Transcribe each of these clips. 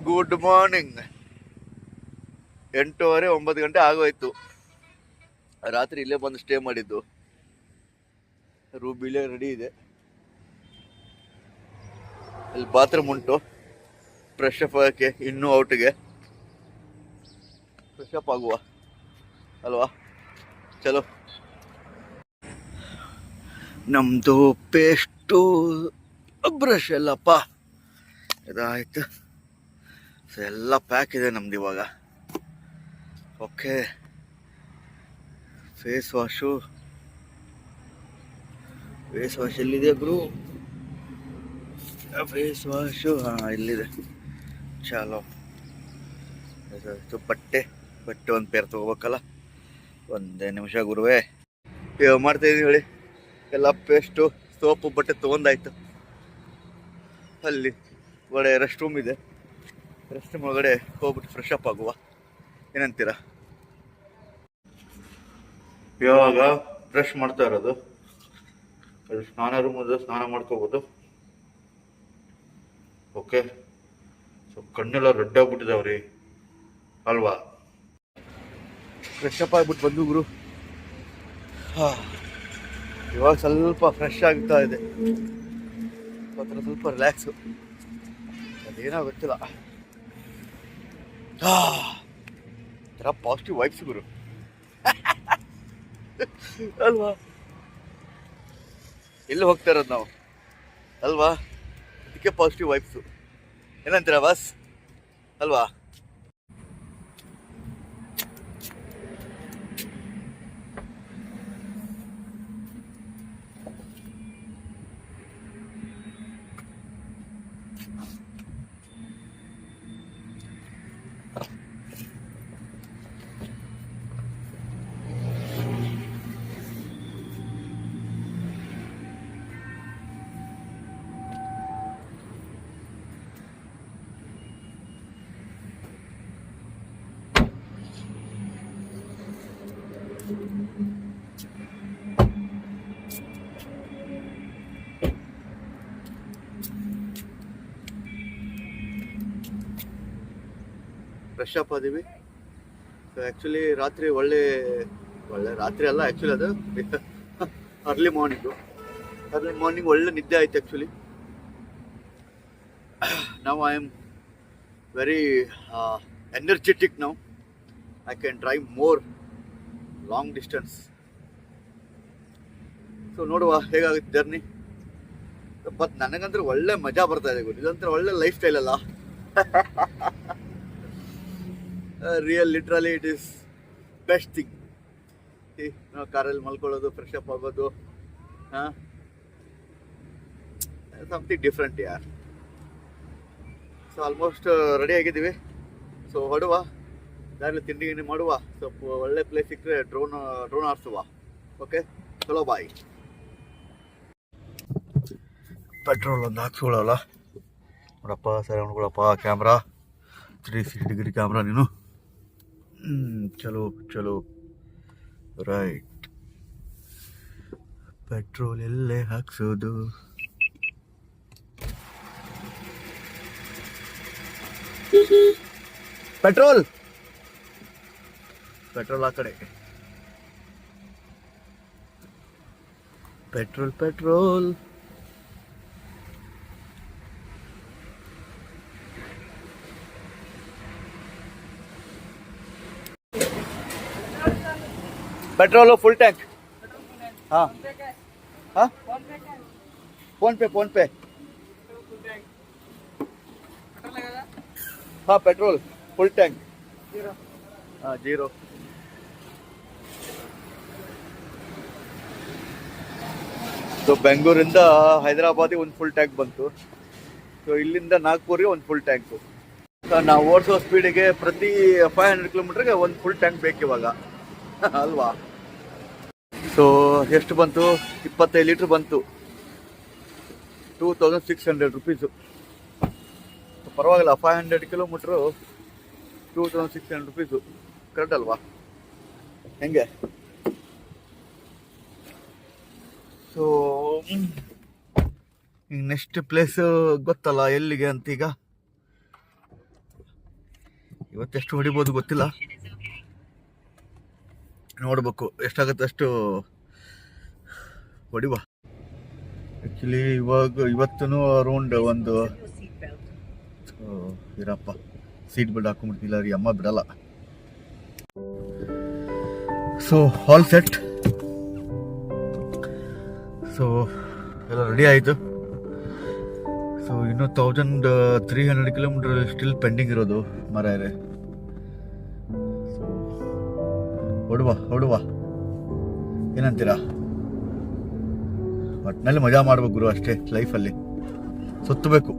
Good morning. 8:30 9 ಗಂಟೆ ಆಗೋಯ್ತು. ರಾತ್ರಿ ಇಲ್ಲೇ ಬಂದು ಸ್ಟೇ ಮಾಡಿದ್ದು. ರೂಮ್ ಇಲ್ಲೇ ರೆಡಿ ಇದೆ. ಇಲ್ಲಿ ಬಾತ್ರೂಮ್ ಉಂಟು. ಫ್ರೆಶ್ ಅಪ್ ಆಗೋಕ್ಕೆ ಇನ್ನೂ ಔಟ್ಗೆ ಫ್ರೆಶ್ ಅಪ್ ಆಗುವ ಅಲ್ವಾ. ಚಲೋ. ನಮ್ಮದು ಪೇಸ್ಟು ಬ್ರಷ್ ಎಲ್ಲಪ್ಪ ಇದಾಯಿತು. ಸೊ ಎಲ್ಲ ಪ್ಯಾಕ್ ಇದೆ ನಮ್ದು ಇವಾಗ. ಓಕೆ, ಫೇಸ್ ವಾಶ್ ಎಲ್ಲಿದೆ ಗುರು? ಫೇಸ್ ವಾಶು ಇಲ್ಲಿದೆ. ಚಲೋ. ಬಟ್ಟೆ ಒಂದು ಪೇರ್ ತೊಗೋಬೇಕಲ್ಲ. ಒಂದೇ ನಿಮಿಷ ಗುರುವೇ. ಮಾಡ್ತಾಯಿದ್ದೀನಿ ಹೇಳಿ. ಎಲ್ಲ ಪೇಸ್ಟು ಸೋಪು ಬಟ್ಟೆ ತೊಗೊಂಡಾಯ್ತು. ಅಲ್ಲಿ ಒಳಗಡೆ ರೆಸ್ಟ್ ರೂಮ್ ಇದೆ. ರೆಸ್ಟ್ ರೂಮ್ ಒಳಗಡೆ ಹೋಗ್ಬಿಟ್ಟು ಫ್ರೆಶ್ ಅಪ್ ಆಗುವ. ಏನಂತೀರ? ಇವಾಗ ಬ್ರಷ್ ಮಾಡ್ತಾ ಇರೋದು. ಅಲ್ಲಿ ಸ್ನಾನ ರೂಮ್ ಇದೆ, ಸ್ನಾನ ಮಾಡ್ಕೋಬೋದು. ಓಕೆ. ಸೊ ಕಣ್ಣೆಲ್ಲ ರೆಡ್ ಆಗ್ಬಿಟ್ಟಿದಾವ್ರಿ ಅಲ್ವಾ. ಫ್ರೆಶ್ ಅಪ್ ಆಗ್ಬಿಟ್ಟು ಬಂದು ಗುರು. ಇವಾಗ ಸ್ವಲ್ಪ ಫ್ರೆಶ್ ಆಗ್ತಾ ಇದೆ. ಸ್ವಲ್ಪ ರಿಲ್ಯಾಕ್ಸು. ಅದೇನೋ ಗೊತ್ತಿಲ್ಲ. ಥರ ಪಾಸಿಟಿವ್ ವೈಬ್ಸ್ ಗುರು ಅಲ್ವಾ. ಎಲ್ಲಿ ಹೋಗ್ತಾ ಇರೋದು ನಾವು ಅಲ್ವಾ. ಅದಕ್ಕೆ ಪಾಸಿಟಿವ್ ವೈಬ್ಸು. ಏನಂತೀರ ಬಾಸ್ ಅಲ್ವಾ? ಫ್ರೆಶ್ ಅಪ್ ಆದೀವಿ. ಸೊ ಆ್ಯಕ್ಚುಲಿ ರಾತ್ರಿ ಒಳ್ಳೆ ರಾತ್ರಿ ಅಲ್ಲ, ಆ್ಯಕ್ಚುಲಿ ಅದು ಅರ್ಲಿ ಮಾರ್ನಿಂಗ್ ಒಳ್ಳೆ ನಿದ್ದೆ ಆಯ್ತು ಆ್ಯಕ್ಚುಲಿ. ನಾವು ಐ ಆಮ್ ವೆರಿ ಎನರ್ಜೆಟಿಕ್. ನಾವು I can drive more long distance. So ನೋಡುವ ಹೇಗಾಗುತ್ತೆ ಜರ್ನಿ. ಬಟ್ ನನಗಂದ್ರೆ ಒಳ್ಳೆ ಮಜಾ ಬರ್ತಾ ಇದೆ ಗುರು. ಇದಂದ್ರೆ ಒಳ್ಳೆ ಲೈಫ್ ಸ್ಟೈಲ್ ಅಲ್ಲ. Real literally it is best thing. ನಾವು ಕಾರಲ್ಲಿ ಮಲ್ಕೊಳ್ಳೋದು, ಫ್ರೆಶ್ ಅಪ್ ಆಗೋದು, ಸಮಥಿಂಗ್ ಡಿಫ್ರೆಂಟ್ ಯಾರ್. ಸೊ ಆಲ್ಮೋಸ್ಟ್ ರೆಡಿ ಆಗಿದ್ದೀವಿ. ಸೊ ಹೊಡುವ, ದಾರಿಲಿ ತಿಂಡಿ ಗಿಂಡಿ ಮಾಡುವ. ಸ್ವಲ್ಪ ಒಳ್ಳೆ ಪ್ಲೇಸ್ ಸಿಕ್ಕರೆ ಡ್ರೋನ್ ಹಾರಿಸುವ. ಓಕೆ, ಚಲೋ ಬಾಯ್. ಪೆಟ್ರೋಲ್ ಒಂದು ಹಾಕ್ಸ್ಕೊಳ್ಳಲ್ಲ ನೋಡಪ್ಪ. ಸರಿ ನೋಡ್ಕೊಳಪ್ಪ. ಕ್ಯಾಮ್ರಾ 360 ಡಿಗ್ರಿ ಕ್ಯಾಮ್ರಾ ನೀನು. ಚಲೋ ರೈಟ್. ಪೆಟ್ರೋಲ್ ಎಲ್ಲೇ ಹಾಕ್ಸೋದು? ಪೆಟ್ರೋಲ್ ಆ ಕಡೆ. Petrol petrol full tank. ಹಾಂ ಫೋನ್ ಪೇ. ಹಾಂ ಪೆಟ್ರೋಲ್ ಫುಲ್ ಟ್ಯಾಂಕ್. ಹಾಂ 0. ಸೊ ಬೆಂಗಳೂರಿಂದ ಹೈದರಾಬಾದಿಗೆ ಒಂದು ಫುಲ್ ಟ್ಯಾಂಕ್ ಬಂತು. ಸೊ ಇಲ್ಲಿಂದ ನಾಗ್ಪುರಿಗೆ ಒಂದು ಫುಲ್ ಟ್ಯಾಂಕು. ನಾವು ಓಡಿಸೋ ಸ್ಪೀಡಿಗೆ ಪ್ರತಿ 500 ಕಿಲೋಮೀಟ್ರಿಗೆ ಒಂದು ಫುಲ್ ಟ್ಯಾಂಕ್ ಬೇಕು ಇವಾಗ ಅಲ್ವಾ. ಸೊ ಎಷ್ಟು ಬಂತು? 25 ಲೀಟ್ರ್ ಬಂತು. 2600 ರುಪೀಸು. ಪರವಾಗಿಲ್ಲ. 500 ಕಿಲೋಮೀಟ್ರು 2600 ರುಪೀಸು. ಕರೆಕ್ಟ್ ಅಲ್ವಾ? ಹೆಂಗೆ? ಸೊ ಈಗ ನೆಕ್ಸ್ಟ್ ಪ್ಲೇಸ್ ಗೊತ್ತಲ್ಲ ಎಲ್ಲಿಗೆ ಅಂತ. ಈಗ ಇವತ್ತೆಷ್ಟು ಹೊಡಿಬೋದು ಗೊತ್ತಿಲ್ಲ, ನೋಡ್ಬೇಕು ಎಷ್ಟಾಗತ್ತೆ ಅಷ್ಟು ಹೊಡಿವ. ಆ್ಯಕ್ಚುಲಿ ಇವತ್ತೂ ಅರೌಂಡ್ ಒಂದು ಇರಪ್ಪ ಸೀಟ್ ಬೆಲ್ಟ್ ಹಾಕೊಂಡ್ಬಿಡ್ತಿಲ್ಲ ರೀ, ಅಮ್ಮ ಬಿಡಲ್ಲ. So all set. ಸೊ ಎಲ್ಲ ರೆಡಿ ಆಯಿತು. ಸೊ ಇನ್ನೂ 1300 ಕಿಲೋಮೀಟರ್ ಸ್ಟಿಲ್ ಪೆಂಡಿಂಗ್ ಇರೋದು ಮಾರಾಯರೆ. ಸೊ ಹೊಡುವ ಏನಂತೀರಾ? ಒಟ್ಟಿನಲ್ಲಿ ಮಜಾ ಮಾಡ್ಬೇಕು ಗುರು, ಅಷ್ಟೇ ಲೈಫಲ್ಲಿ. ಸುತ್ತಬೇಕು,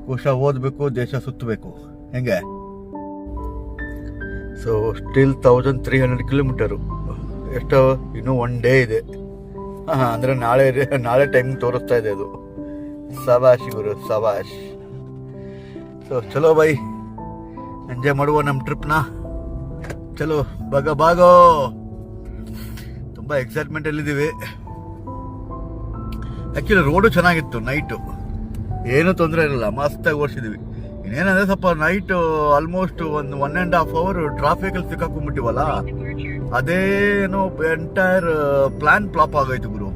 ಕೋಶ ಓದಬೇಕು, ದೇಶ ಸುತ್ತಬೇಕು, ಹೆಂಗೆ? So still 1300 kilometre. ಎಷ್ಟು ಇನ್ನೂ 1 ಡೇ ಇದೆ. ಅಂದರೆ ನಾಳೆ ಟೈಮಿಂಗ್ ತೋರಿಸ್ತಾ ಇದೆ ಅದು. ಸಬಾಷ್ ಗುರು, ಸಬಾಷ್. ಸೊ ಚಲೋ ಬೈ, ಎಂಜಾಯ್ ಮಾಡುವ ನಮ್ಮ ಟ್ರಿಪ್ನ. ಚಲೋ ಬಾಗೋ. ತುಂಬ ಎಕ್ಸೈಟ್ಮೆಂಟಲ್ಲಿದ್ದೀವಿ. ಆ್ಯಕ್ಚುಲಿ ರೋಡು ಚೆನ್ನಾಗಿತ್ತು, ನೈಟು ಏನೂ ತೊಂದರೆ ಇರಲ್ಲ, ಮಸ್ತಾಗಿ ಓಡಿಸಿದ್ವಿ. ಇನ್ನೇನಂದರೆ ಸ್ವಲ್ಪ ನೈಟು ಆಲ್ಮೋಸ್ಟ್ ಒಂದು 1.5 ಅವರ್ ಟ್ರಾಫಿಕಲ್ಲಿ ಸಿಕ್ಕಾಕೊಂಡ್ಬಿಟ್ಟಿವಲ್ಲ, ಅದೇನೋ ಎಂಟೈರ್ ಪ್ಲಾನ್ ಫ್ಲಾಪ್ ಆಗೋಯ್ತು ಗುರು.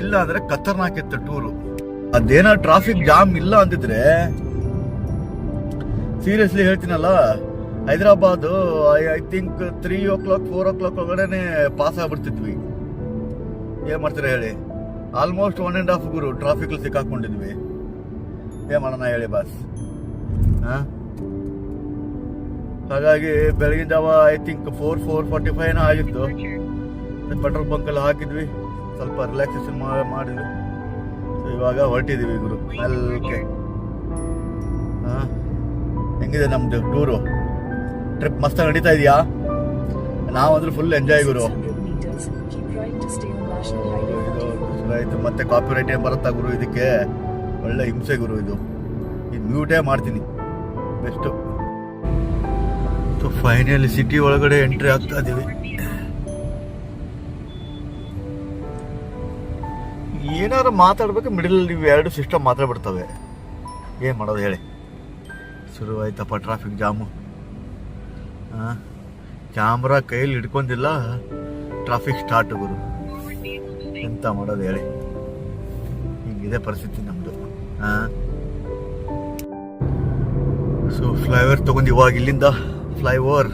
ಇಲ್ಲ ಅಂದರೆ ಖತರ್ನಾಕಿತ್ತು ಟೂರು. ಅದೇನೋ ಟ್ರಾಫಿಕ್ ಜಾಮ್ ಇಲ್ಲ ಅಂತಿದ್ರೆ ಸೀರಿಯಸ್ಲಿ ಹೇಳ್ತೀನಲ್ಲ, Hyderabad I think 3 o'clock 4 o'clock ಒಳಗಡೆ ಪಾಸ್ ಆಗ್ಬಿಡ್ತಿದ್ವಿ. ಏನು ಮಾಡ್ತೀರಾ ಹೇಳಿ? ಆಲ್ಮೋಸ್ಟ್ 1.5 ಗುರು ಟ್ರಾಫಿಕಲ್ಲಿ ಸಿಕ್ಕಾಕೊಂಡಿದ್ವಿ. ಏನು ಮಾಡೋಣ ಹೇಳಿ ಬಾಸ್? ಹಾಗಾಗಿ ಬೆಳಗಿನ ಜಾವ ಐ ಥಿಂಕ್ 4:45 ಆಗಿತ್ತು. ಪೆಟ್ರೋಲ್ ಬಂಕಲ್ಲಿ ಹಾಕಿದ್ವಿ, ಸ್ವಲ್ಪ ರಿಲ್ಯಾಕ್ಸೇಷನ್ ಮಾಡಿದ್ವಿ. ಸೊ ಇವಾಗ ಹೊರಟಿದ್ದೀವಿ ಗುರು ಅಲ್ಕೆ. ಹೆಂಗಿದೆ ನಮ್ದು ಟೂರು? ಟ್ರಿಪ್ ಮಸ್ತಾಗಿ ನಡೀತಾ ಇದೆಯಾ? ನಾವಂದ್ರೆ ಫುಲ್ ಎಂಜಾಯ್ ಗುರು. ಆಯ್ತು, ಮತ್ತೆ ಕಾಪಿ ರೈಟ್ ಏನು ಬರುತ್ತಾ ಗುರು? ಇದಕ್ಕೆ ಒಳ್ಳೆ ಹಿಂಸೆ ಗುರು ಇದು ಮ್ಯೂಟೇ ಮಾಡ್ತೀನಿ ಬೆಸ್ಟು. ಸೊ ಫೈನಲಿ ಸಿಟಿ ಒಳಗಡೆ ಎಂಟ್ರಿ ಆಗ್ತಾ ಇದೀವಿ. ಏನಾದ್ರು ಮಾತಾಡ್ಬೇಕು, ಮಿಡಲ್ ಇವು 2 ಸಿಸ್ಟಮ್ ಮಾತ್ರ ಬಿಡ್ತವೆ. ಏನು ಮಾಡೋದು ಹೇಳಿ? ಶುರು ಆಯ್ತಪ್ಪ ಟ್ರಾಫಿಕ್ ಜಾಮು. ಕ್ಯಾಮ್ರಾ ಕೈಯಲ್ಲಿ ಹಿಡ್ಕೊಂಡಿಲ್ಲ, ಟ್ರಾಫಿಕ್ ಸ್ಟಾರ್ಟ್ ಗುರು. ಎಂತ ಮಾಡೋದು ಹೇಳಿ? ಹಿಂಗಿದೆ ಪರಿಸ್ಥಿತಿ ನಮ್ಮದು. ಸೊ ಫ್ಲೈಓವರ್ ತೊಗೊಂಡು ಇವಾಗ ಇಲ್ಲಿಂದ ಫ್ಲೈಓವರ್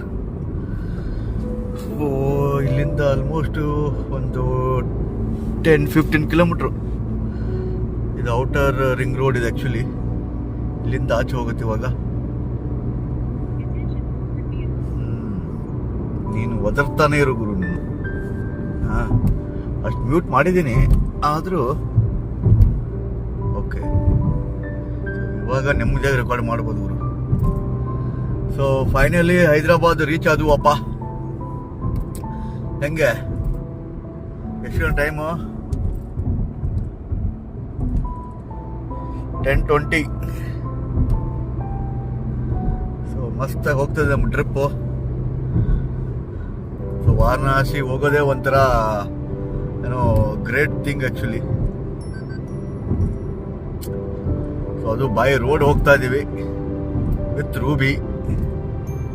ಇಲ್ಲಿಂದ ಆಲ್ಮೋಸ್ಟ್ ಒಂದು 10-15 ಕಿಲೋಮೀಟ್ರು. ಇದು ಔಟರ್ ರಿಂಗ್ ರೋಡ್ ಇದೆ ಆ್ಯಕ್ಚುಲಿ. ಇಲ್ಲಿಂದ ಆಚೆ ಹೋಗುತ್ತೆ ಇವಾಗ. ನೀನು ಒದರ್ತಾನೆ ಇರು ಗುರು ನೀನು. ಅಷ್ಟು ಮ್ಯೂಟ್ ಮಾಡಿದ್ದೀನಿ ಆದರೂ ಓಕೆ. ಇವಾಗ ನೆಮ್ಮದಿಯಾಗಿ ರೆಕಾರ್ಡ್ ಮಾಡ್ಬೋದು ಗುರು. ಸೊ ಫೈನಲಿ ಹೈದರಾಬಾದ್ ರೀಚ್ ಆದ್ವಪ್ಪ. ಹೆಂಗೆ? ಎಷ್ಟು ಟೈಮು? 10:20. ಸೊ ಮಸ್ತಾಗಿ ಹೋಗ್ತದೆ ನಮ್ಮ ಟ್ರಿಪ್ಪು. ಸೊ ವಾರಣಾಸಿ ಹೋಗೋದೇ ಒಂಥರ ಏನೋ ಗ್ರೇಟ್ ಥಿಂಗ್ ಆ್ಯಕ್ಚುಲಿ. ಸೊ ಅದು ಬೈ ರೋಡ್ ಹೋಗ್ತಾ ಇದ್ದೀವಿ ವಿತ್ ರೂಬಿ.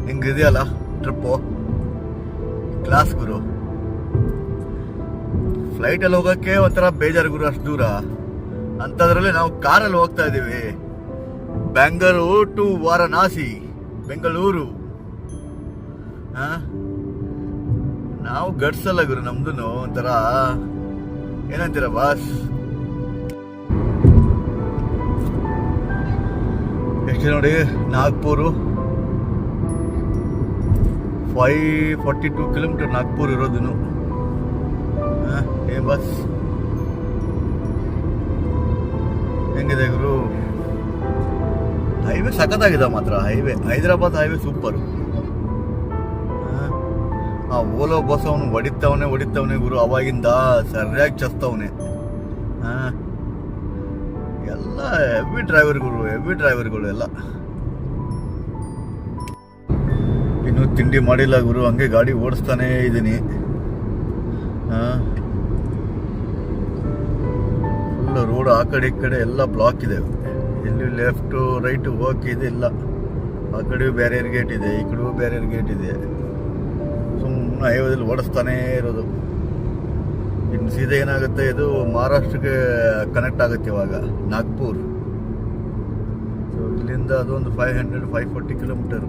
ಹಿಂಗಿದೆಯಲ್ಲ ಟ್ರಿಪ್ಪು, ಕ್ಲಾಸ್ ಗುರು. ಫ್ಲೈಟಲ್ಲಿ ಹೋಗೋಕ್ಕೆ ಒಂಥರ ಬೇಜಾರು ಗುರು, ಅಷ್ಟು ದೂರ. ಅಂಥದ್ರಲ್ಲಿ ನಾವು ಕಾರಲ್ಲಿ ಹೋಗ್ತಾ ಇದ್ದೀವಿ. ಬೆಂಗಳೂರು ಟು ವಾರಣಾಸಿ, ಬೆಂಗಳೂರು. ನಾವು ಗಡ್ಸಲ್ಲ ಗುರು, ನಮ್ದು ಒಂಥರ ಏನಂತೀರ ಬಾಸ್? ಎಷ್ಟು ನೋಡಿ, ನಾಗ್ಪುರು 542 ಕಿಲೋಮೀಟರ್ ನಾಗ್ಪುರ್ ಇರೋದು. ಏ ಬಸ್ ಹೆಂಗಿದೆ ಗುರು? ಹೈವೇ ಸಖತ್ತಾಗಿದೆ ಮಾತ್ರ. Hyderabad highway super. ಆ ಓಲೋ ಬಸ್ ಅವನು ಹೊಡಿತವನೆ ಗುರು. ಅವಾಗಿಂದ ಸರಿಯಾಗಿ ಚಸ್ತವನೆ. ಎಲ್ಲ ಹೆವಿ ಡ್ರೈವರ್ಗಳು ಎಲ್ಲ. ಇನ್ನೂ ತಿಂಡಿ ಮಾಡಿಲ್ಲ ಗುರು, ಹಂಗೆ ಗಾಡಿ ಓಡಿಸ್ತಾನೇ ಇದ್ದೀನಿ. ಫುಲ್ ರೋಡ್ ಆ ಕಡೆ ಈ ಕಡೆ ಎಲ್ಲ ಬ್ಲಾಕ್ ಇದೆ. ಇಲ್ಲಿ ಲೆಫ್ಟ್ ರೈಟ್ ಹೋಗಕ್ಕೆ ಇದಿಲ್ಲ. ಆ ಕಡೆಯೂ ಬ್ಯಾರಿಯರ್ ಗೇಟ್ ಇದೆ, ಈ ಕಡೆಯೂ ಬ್ಯಾರಿಯರ್ ಗೇಟ್ ಇದೆ. ಸುಮ್ಮನೆ ಹೈವೇದಲ್ಲಿ ಓಡಿಸ್ತಾನೇ ಇರೋದು. ಇನ್ನು ಸೀದಾ ಏನಾಗುತ್ತೆ, ಇದು ಮಹಾರಾಷ್ಟ್ರಕ್ಕೆ ಕನೆಕ್ಟ್ ಆಗುತ್ತೆ ಇವಾಗ, ನಾಗ್ಪುರ್. ಸೊ ಇಲ್ಲಿಂದ ಅದೊಂದು 540 ಕಿಲೋಮೀಟರ್.